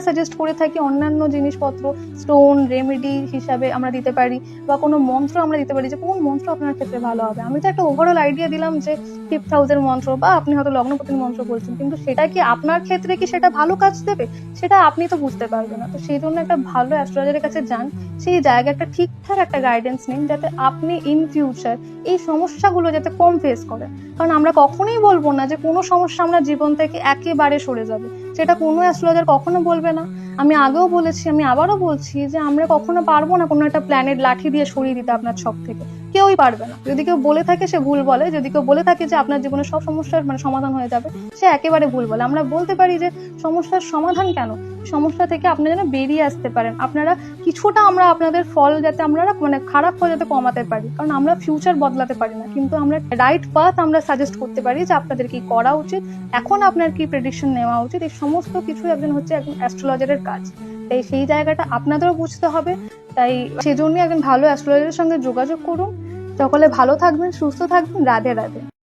Suggest করে থাকি অন্যান্য জিনিসপত্র, স্টোন রেমেডি হিসাবে আমরা দিতে পারি, বা কোনো মন্ত্র আমরা দিতে পারি যে কোন মন্ত্র আপনার ক্ষেত্রে ভালো হবে। আমি তো একটা ওভারঅল আইডিয়া দিলাম যে 5th হাউসের মন্ত্র, বা আপনি হয়তো লগ্নপতির মন্ত্র বলছেন, কিন্তু সেটা কি আপনার ক্ষেত্রে কি সেটা ভালো কাজ দেবে সেটা আপনি তো বুঝতে পারবেন না। তো সেই জন্য একটা ভালো অ্যাস্ট্রোলজারের কাছে যান, সেই জায়গায় একটা ঠিকঠাক একটা গাইডেন্স নিন, যাতে আপনি ইন ফিউচার এই সমস্যাগুলো যাতে কম ফেস করেন। কারণ আমরা কখনোই বলবো না যে কোনো সমস্যা আমরা জীবন থেকে একেবারে সরে যাবে, সেটা কোনো অ্যাস্ট্রোলজার কখনো বলবে না। আমি আগেও বলেছি, আমি আবারও বলছি যে আমরা কখনো পারবো না কোনো একটা প্ল্যানেট লাঠি দিয়ে সরিয়ে দিতে আপনার ছক থেকে, কেউই পারবে না। যদি কেউ বলে থাকে সে ভুল বলে, যদি কেউ বলে থাকে যে আপনার জীবনে সব সমস্যার সমাধান হয়ে যাবে, সে একেবারে ভুল বলে। আমরা বলতে পারি যে সমস্যার সমাধান কেন, সমস্যা থেকে আপনারা যেন বেরিয়ে আসতে পারেন, আপনারা কিছুটা আমরা আপনাদের ফল যাতে আমরা খারাপ ফল যাতে কমাতে পারি। কারণ আমরা ফিউচার বদলাতে পারি না, কিন্তু আমরা রাইট পাথ আমরা সাজেস্ট করতে পারি যে আপনাদের কি করা উচিত, এখন আপনার কি প্রেডিকশন নেওয়া উচিত। এই সমস্ত কিছু একজন অ্যাস্ট্রোলজারের কাজ। তাই সেই জায়গাটা আপনাদেরও বুঝতে হবে। তাই সেজন্য একজন ভালো অ্যাস্ট্রোলজারের সঙ্গে যোগাযোগ করুন। সকলে ভালো থাকবেন, সুস্থ থাকবেন। রাধে রাধে।